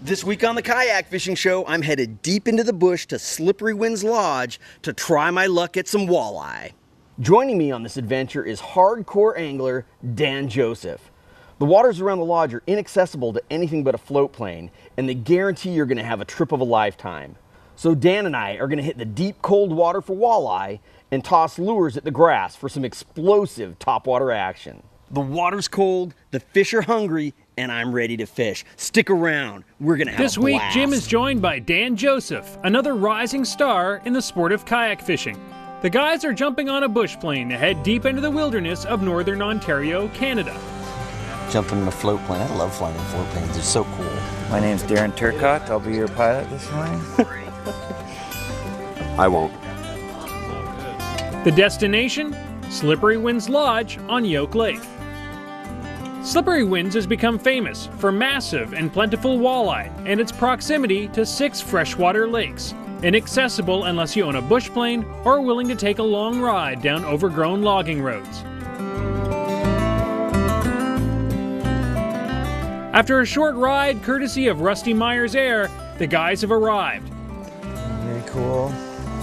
This week on the Kayak Fishing Show, I'm headed deep into the bush to Slippery Winds Lodge to try my luck at some walleye. Joining me on this adventure is hardcore angler Dan Joseph. The waters around the lodge are inaccessible to anything but a float plane, and they guarantee you're going to have a trip of a lifetime. So Dan and I are going to hit the deep cold water for walleye and toss lures at the grass for some explosive topwater action. The water's cold, the fish are hungry, and I'm ready to fish. Stick around, we're gonna have a blast. This week, Jim is joined by Dan Joseph, another rising star in the sport of kayak fishing. The guys are jumping on a bush plane to head deep into the wilderness of northern Ontario, Canada. Jumping in a float plane. I love flying in float planes. They're so cool. My name's Darren Turcott. I'll be your pilot this morning. I won't. The destination? Slippery Winds Lodge on Yoke Lake. Slippery Winds has become famous for massive and plentiful walleye and its proximity to 6 freshwater lakes, inaccessible unless you own a bush plane or are willing to take a long ride down overgrown logging roads. After a short ride courtesy of Rusty Myers Air, the guys have arrived. Very cool.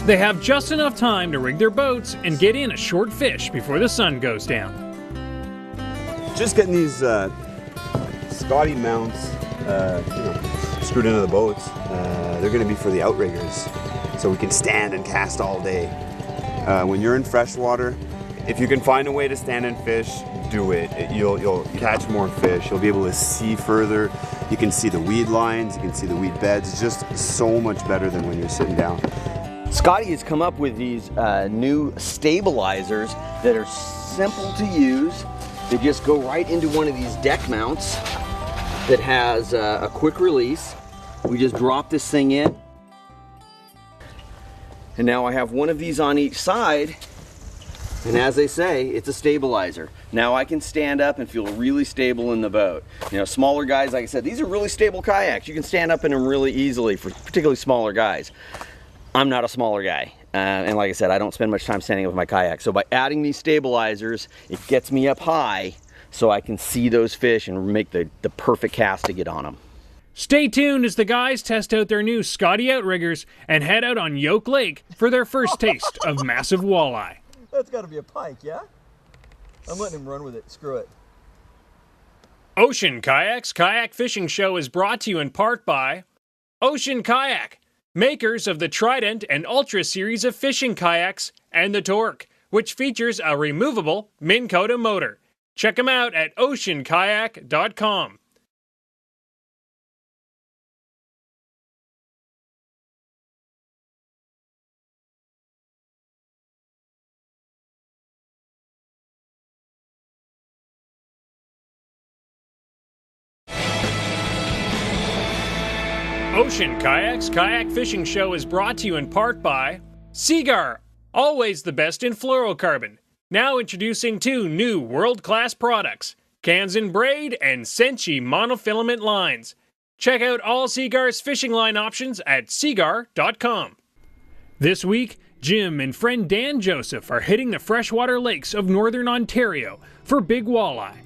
They have just enough time to rig their boats and get in a short fish before the sun goes down. Just getting these Scotty mounts screwed into the boats. They're going to be for the outriggers, so we can stand and cast all day. When you're in freshwater, if you can find a way to stand and fish, do it. You'll catch more fish. You'll be able to see further. You can see the weed lines. You can see the weed beds. It's just so much better than when you're sitting down. Scotty has come up with these new stabilizers that are simple to use. They just go right into one of these deck mounts that has a quick release. We just drop this thing in. And now I have one of these on each side. And as they say, it's a stabilizer. Now I can stand up and feel really stable in the boat. You know, smaller guys, like I said, these are really stable kayaks. You can stand up in them really easily for particularly smaller guys. I'm not a smaller guy. And like I said, I don't spend much time standing up with my kayak. So by adding these stabilizers, it gets me up high so I can see those fish and make the perfect cast to get on them. Stay tuned as the guys test out their new Scotty outriggers and head out on Yoke Lake for their first taste of massive walleye. That's got to be a pike, yeah? I'm letting him run with it. Screw it. Ocean Kayak's Kayak Fishing Show is brought to you in part by Ocean Kayak, makers of the Trident and Ultra series of fishing kayaks, and the Torque, which features a removable Minn Kota motor. Check them out at oceankayak.com. Ocean Kayak's Kayak Fishing Show is brought to you in part by Seagar, always the best in fluorocarbon. Now introducing 2 new world-class products, Kanzen Braid and Senshi monofilament lines. Check out all Seagar's fishing line options at seagar.com. This week, Jim and friend Dan Joseph are hitting the freshwater lakes of northern Ontario for big walleye.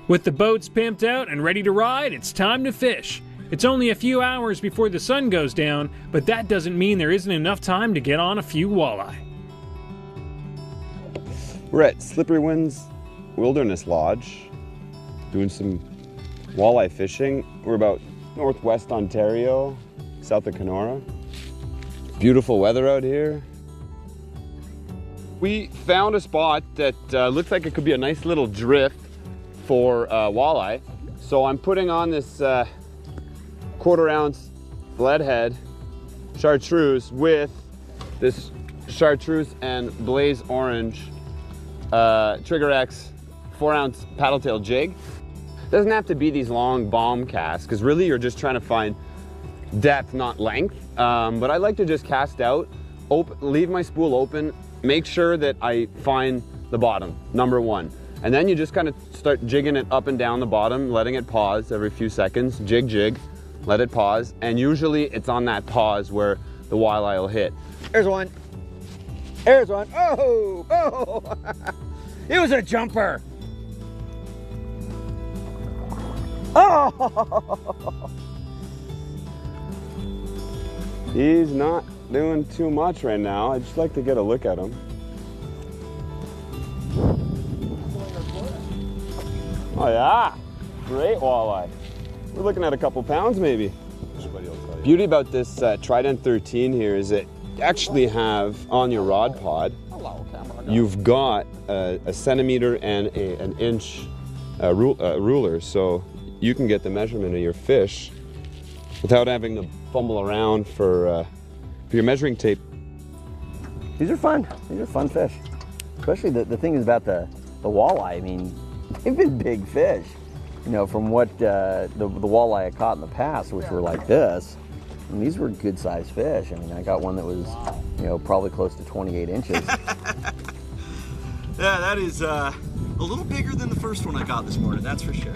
With the boats pimped out and ready to ride, it's time to fish. It's only a few hours before the sun goes down, but that doesn't mean there isn't enough time to get on a few walleye. We're at Slippery Winds Wilderness Lodge doing some walleye fishing. We're about northwest Ontario, south of Kenora. Beautiful weather out here. We found a spot that looks like it could be a nice little drift for walleye. So I'm putting on this 1/4 ounce lead head chartreuse with this chartreuse and blaze orange Trigger X 4-ounce paddle tail jig. Doesn't have to be these long bomb casts, because really you're just trying to find depth, not length. But I like to just cast out, leave my spool open, make sure that I find the bottom, number 1. And then you just kind of start jigging it up and down the bottom, letting it pause every few seconds, jig, jig. Let it pause, and usually it's on that pause where the walleye will hit. There's one. There's one. Oh, oh. It was a jumper. Oh, He's not doing too much right now. I'd just like to get a look at him. Oh yeah, great walleye. We're looking at a couple pounds maybe. Beauty about this Trident 13 here is that you actually have on your rod pod, you've got a centimeter and an inch ruler, so you can get the measurement of your fish without having to fumble around for your measuring tape. These are fun. These are fun fish. Especially the thing is about the walleye. I mean, they've been big fish. You know, from what the walleye I caught in the past, which were like this, and these were good sized fish. I mean, I got one that was, you know, probably close to 28 inches. Yeah, that is a little bigger than the first one I caught this morning, that's for sure.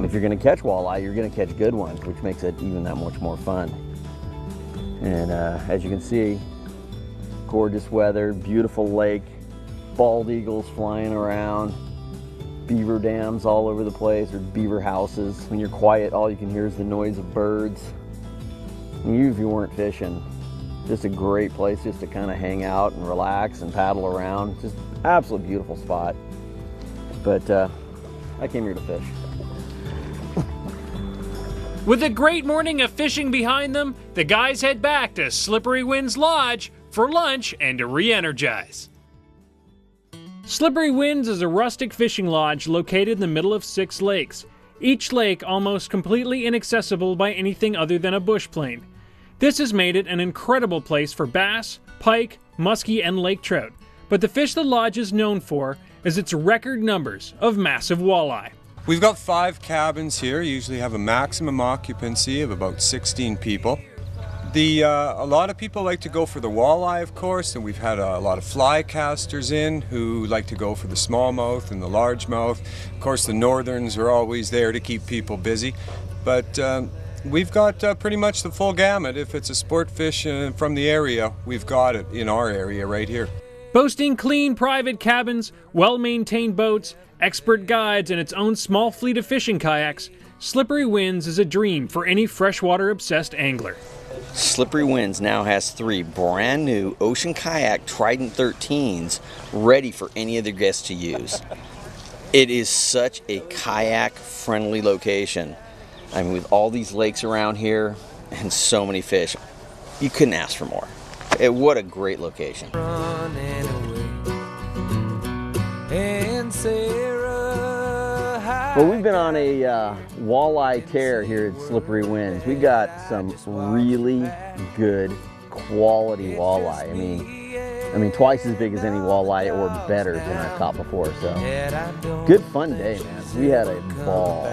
If you're gonna catch walleye, you're gonna catch good ones, which makes it even that much more fun. And as you can see, gorgeous weather, beautiful lake, bald eagles flying around, beaver dams all over the place, or beaver houses. When you're quiet, all you can hear is the noise of birds. And you, if you weren't fishing, just a great place just to kind of hang out and relax and paddle around. Just absolutely beautiful spot. But I came here to fish. With a great morning of fishing behind them, the guys head back to Slippery Winds Lodge for lunch and to re-energize. Slippery Winds is a rustic fishing lodge located in the middle of 6 lakes, each lake almost completely inaccessible by anything other than a bush plane. This has made it an incredible place for bass, pike, muskie, and lake trout, but the fish the lodge is known for is its record numbers of massive walleye. We've got 5 cabins here, usually have a maximum occupancy of about 16 people. A lot of people like to go for the walleye, of course, and we've had a lot of fly casters in who like to go for the smallmouth and the largemouth. Of course, the northerns are always there to keep people busy, but we've got pretty much the full gamut. If it's a sport fish from the area, we've got it in our area right here. Boasting clean private cabins, well-maintained boats, expert guides, and its own small fleet of fishing kayaks, Slippery Winds is a dream for any freshwater-obsessed angler. Slippery Winds now has 3 brand new Ocean Kayak Trident 13s ready for any of their guests to use. It is such a kayak-friendly location. I mean, with all these lakes around here and so many fish, you couldn't ask for more. What a great location. Well, we've been on a walleye tear here at Slippery Winds. We got some really good quality walleye. I mean, twice as big as any walleye or better than I've caught before. So, good fun day, man. We had a ball.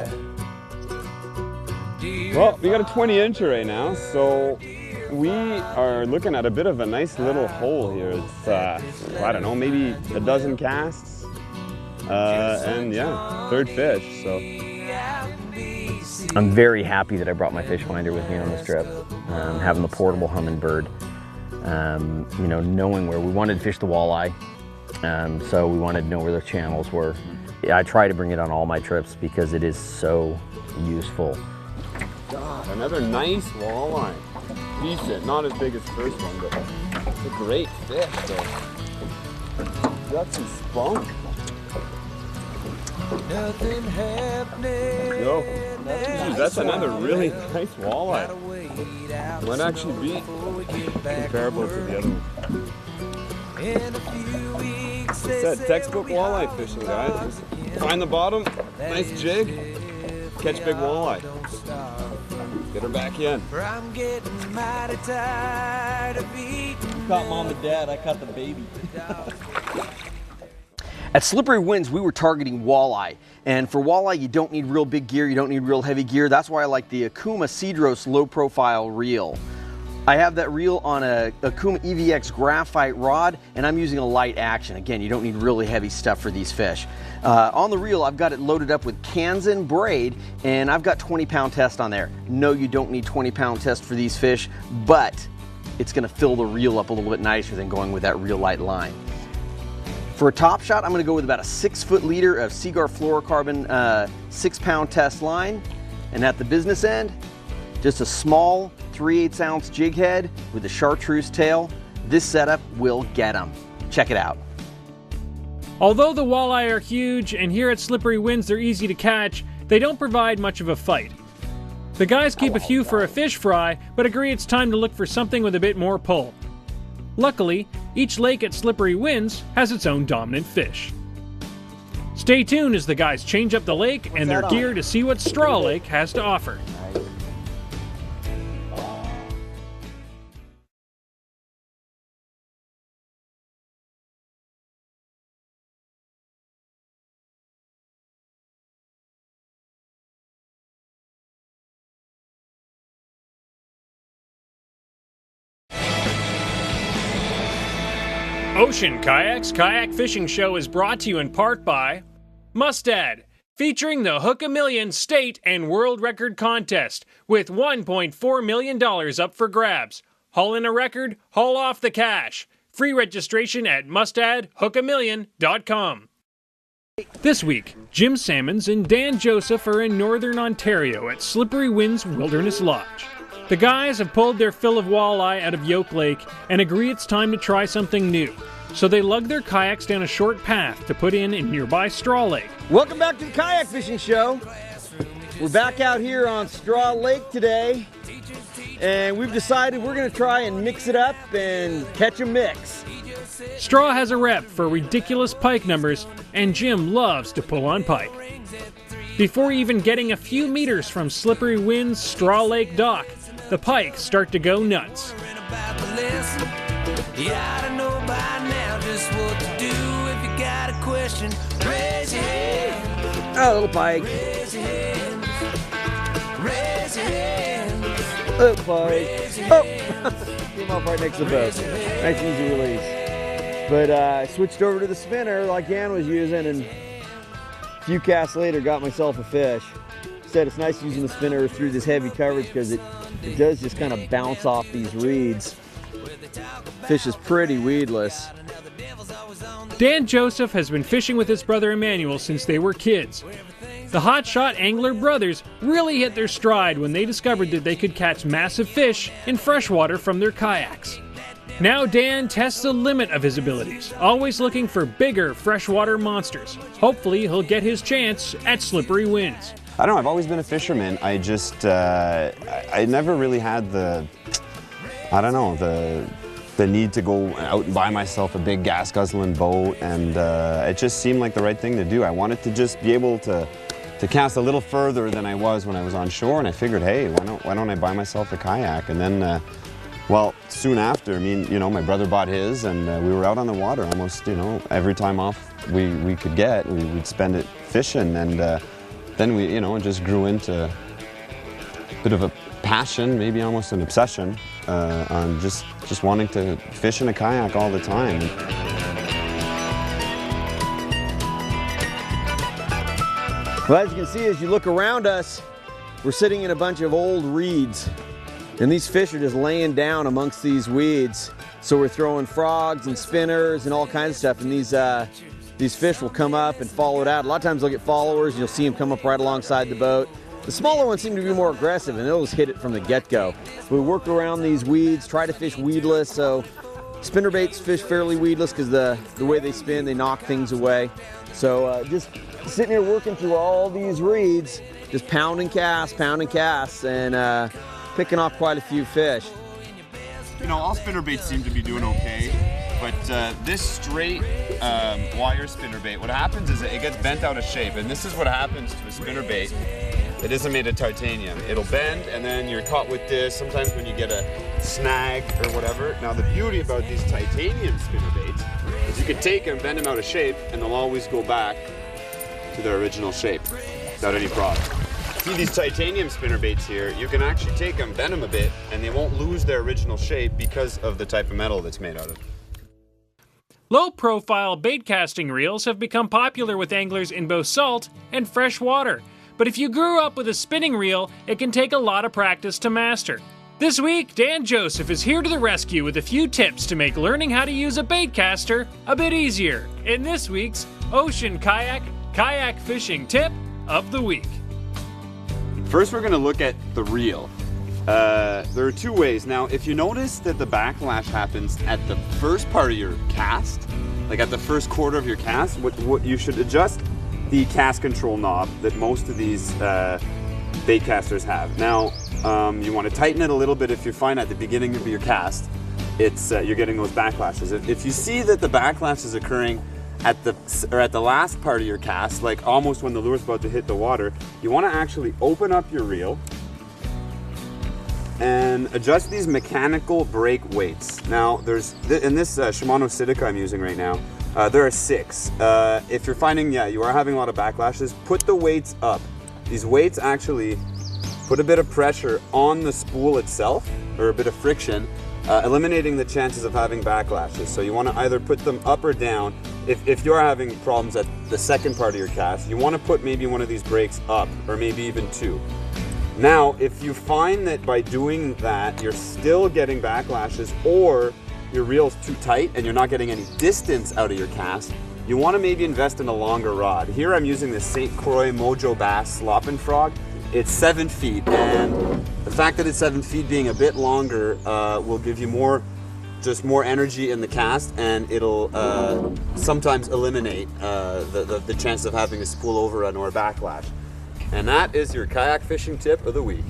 Well, we got a 20-incher right now, so we are looking at a bit of a nice little hole here. It's, I don't know, maybe a dozen casts. And yeah, 3rd fish, so. I'm very happy that I brought my fish finder with me on this trip. Having the portable Humminbird, you know, knowing where we wanted to fish the walleye, so we wanted to know where the channels were. I try to bring it on all my trips because it is so useful. God, another nice walleye. Decent, not as big as the first one, but it's a great fish, though. Got some spunk. Nothing happening. Yo, that's another really nice walleye. Might actually be comparable to the other one. It's that textbook walleye fishing, guys. Just find the bottom, nice jig, catch big walleye. Get her back in. I'm getting mighty tired of eating. You caught mom and dad, I caught the baby. At Slippery Winds, we were targeting walleye. And for walleye, you don't need real big gear, you don't need real heavy gear. That's why I like the Okuma Cedros low profile reel. I have that reel on a Okuma EVX graphite rod, and I'm using a light action. Again, you don't need really heavy stuff for these fish. On the reel, I've got it loaded up with Kanzen braid, and I've got 20-pound test on there. No, you don't need 20-pound test for these fish, but it's gonna fill the reel up a little bit nicer than going with that real light line. For a top shot, I'm gonna go with about a 6-foot leader of Seaguar fluorocarbon 6-pound test line. And at the business end, just a small 3/8 ounce jig head with a chartreuse tail, this setup will get them. Check it out. Although the walleye are huge and here at Slippery Winds they're easy to catch, they don't provide much of a fight. The guys keep a few for a fish fry, but agree it's time to look for something with a bit more pull. Luckily, each lake at Slippery Winds has its own dominant fish. Stay tuned as the guys change up the lake and their gear to see what Straw Lake has to offer. Ocean Kayak's Kayak Fishing Show is brought to you in part by Mustad, featuring the Hook a Million State and World Record Contest with $1.4 million up for grabs. Haul in a record, haul off the cash. Free registration at mustadhookamillion.com. This week, Jim Sammons and Dan Joseph are in Northern Ontario at Slippery Winds Wilderness Lodge. The guys have pulled their fill of walleye out of Yoke Lake and agree it's time to try something new. So they lug their kayaks down a short path to put in nearby Straw Lake. Welcome back to the Kayak Fishing Show. We're back out here on Straw Lake today, and we've decided we're going to try and mix it up and catch a mix. Straw has a rep for ridiculous pike numbers, and Jim loves to pull on pike. Before even getting a few meters from Slippery Winds Straw Lake dock, the pike start to go nuts. You ought to know by now just what to do. If you got a question, raise your hand. Oh, little pike. Raise your hand. Raise your hand. Little pike. Oh! Came off right next to the boat. Nice and easy release. But I switched over to the spinner like Ann was using, and a few casts later got myself a fish. Said it's nice using the spinner through this heavy coverage because it does just kind of bounce off these reeds. Fish is pretty weedless. Dan Joseph has been fishing with his brother Emmanuel since they were kids. The hotshot angler brothers really hit their stride when they discovered that they could catch massive fish in freshwater from their kayaks. Now Dan tests the limit of his abilities, always looking for bigger freshwater monsters. Hopefully he'll get his chance at Slippery Winds. I don't know, I've always been a fisherman. I just, I never really had the need to go out and buy myself a big gas guzzling boat, and it just seemed like the right thing to do. I wanted to just be able to cast a little further than I was when I was on shore, and I figured, hey, why don't I buy myself a kayak? And then, well, soon after, my brother bought his, and we were out on the water almost, every time off we could get, we'd spend it fishing, and then we, it just grew into a bit of a passion, maybe almost an obsession, on just wanting to fish in a kayak all the time. Well, as you can see, as you look around us, we're sitting in a bunch of old reeds, and these fish are just laying down amongst these weeds. So we're throwing frogs and spinners and all kinds of stuff, and these fish will come up and follow it out. A lot of times they'll get followers, and you'll see them come up right alongside the boat. The smaller ones seem to be more aggressive, and they'll just hit it from the get-go. We work around these weeds, try to fish weedless, so spinnerbaits fish fairly weedless because the way they spin, they knock things away. So just sitting here working through all these reeds, just pounding casts, and picking off quite a few fish. All spinnerbaits seem to be doing okay, but this straight wire spinnerbait, what happens is it gets bent out of shape, and this is what happens to a spinnerbait. It isn't made of titanium. It'll bend, and then you're caught with this, sometimes when you get a snag or whatever. Now the beauty about these titanium spinnerbaits is you can take them, bend them out of shape, and they'll always go back to their original shape without any problem. See these titanium spinnerbaits here, you can actually take them, bend them a bit, and they won't lose their original shape because of the type of metal that's made out of. Low-profile bait casting reels have become popular with anglers in both salt and fresh water. But if you grew up with a spinning reel, it can take a lot of practice to master. This week, Dan Joseph is here to the rescue with a few tips to make learning how to use a bait caster a bit easier in this week's Ocean Kayak Fishing Tip of the Week. First, we're going to look at the reel. there are two ways. Now, if you notice that the backlash happens at the first part of your cast, like at the first quarter of your cast, what you should adjust the cast control knob that most of these bait casters have. Now, you want to tighten it a little bit if you find at the beginning of your cast, you're getting those backlashes. If you see that the backlash is occurring at the last part of your cast, like almost when the lure's about to hit the water, you want to actually open up your reel and adjust these mechanical brake weights. Now, in this Shimano Sitica I'm using right now, there are 6. If you're finding, you are having a lot of backlashes, put the weights up. These weights actually put a bit of pressure on the spool itself, or a bit of friction, eliminating the chances of having backlashes. So you want to either put them up or down. If you're having problems at the second part of your cast, you want to put maybe one of these brakes up, or maybe even 2. Now, if you find that by doing that, you're still getting backlashes, or your reel's too tight and you're not getting any distance out of your cast, you want to maybe invest in a longer rod. Here I'm using the St. Croix Mojo Bass Slop and Frog. It's 7 feet, and the fact that it's 7 feet being a bit longer will give you more energy in the cast, and it'll sometimes eliminate the chance of having a spool overrun or a backlash. And that is your kayak fishing tip of the week.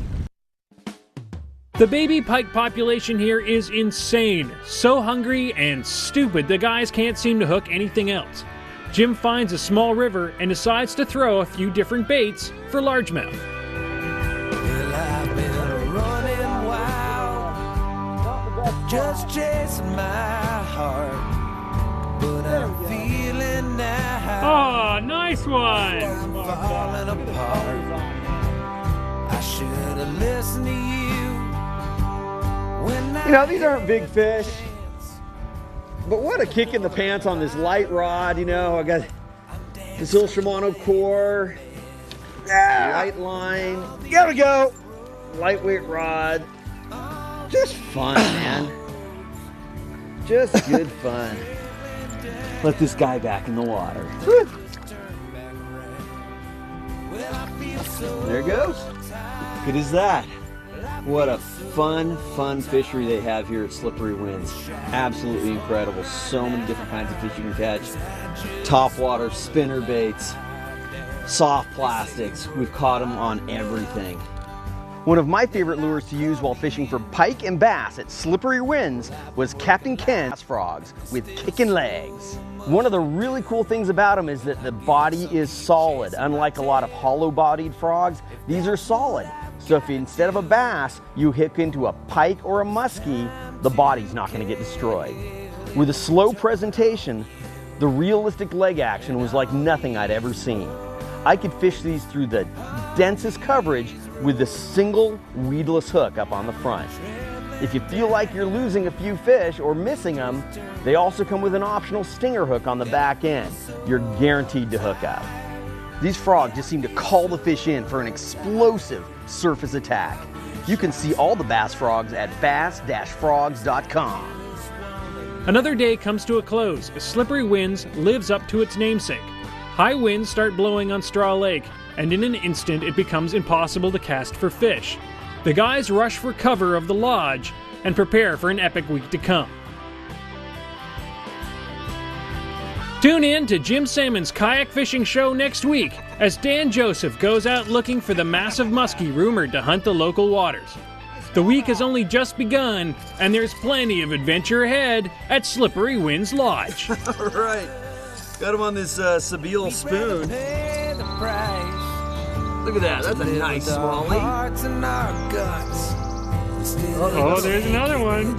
The baby pike population here is insane. So hungry and stupid the guys can't seem to hook anything else. Jim finds a small river and decides to throw a few different baits for largemouth. Well, I've been running wild, just chasing my heart, but I'm feeling now. Oh, nice one! I'm falling apart. I should have listened to you when You know, these aren't big fish, but what a kick in the pants on this light rod. You know, I got this little Shimano core, light line, gotta go, lightweight rod. Just fun, man. Just good fun. Let this guy back in the water. Woo. There it goes. Good as that. What a fun fishery they have here at Slippery Winds. Absolutely incredible. So many different kinds of fish you can catch. Topwater, spinner baits, soft plastics. We've caught them on everything. One of my favorite lures to use while fishing for pike and bass at Slippery Winds was Captain Ken's frogs with kicking legs. One of the really cool things about them is that the body is solid. Unlike a lot of hollow-bodied frogs, these are solid. So if instead of a bass, you hook into a pike or a muskie, the body's not going to get destroyed. With a slow presentation, the realistic leg action was like nothing I'd ever seen. I could fish these through the densest coverage with a single weedless hook up on the front. If you feel like you're losing a few fish or missing them, they also come with an optional stinger hook on the back end. You're guaranteed to hook up. These frogs just seem to call the fish in for an explosive surface attack. You can see all the bass frogs at bass-frogs.com. Another day comes to a close as Slippery Winds lives up to its namesake. High winds start blowing on Straw Lake, and in an instant it becomes impossible to cast for fish. The guys rush for cover of the lodge and prepare for an epic week to come. Tune in to Jim Sammons' Kayak Fishing Show next week as Dan Joseph goes out looking for the massive muskie rumored to hunt the local waters. The week has only just begun, and there's plenty of adventure ahead at Slippery Winds Lodge. All right, got him on this Sabile spoon. Look at that, that's a nice smallie. Oh, there's another one.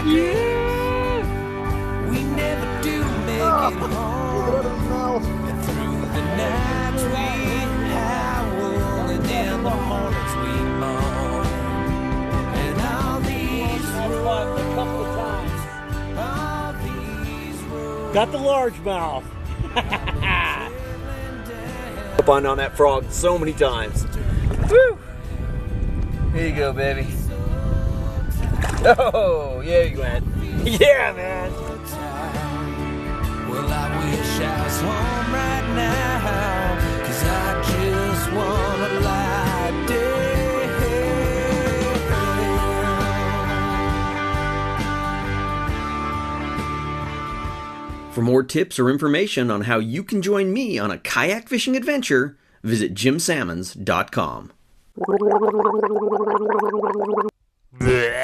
Yeah! We never do make it home. And through the nights we howl, and in the mornings we moan. And all these roads, all these roads. Got the largemouth. Up on that frog so many times. Woo! Here you go, baby. Oh, yeah, you went. Yeah, man. Well, I wish I was home right now, 'cause I just wanna lie For more tips or information on how you can join me on a kayak fishing adventure, visit jimsammons.com. Blech.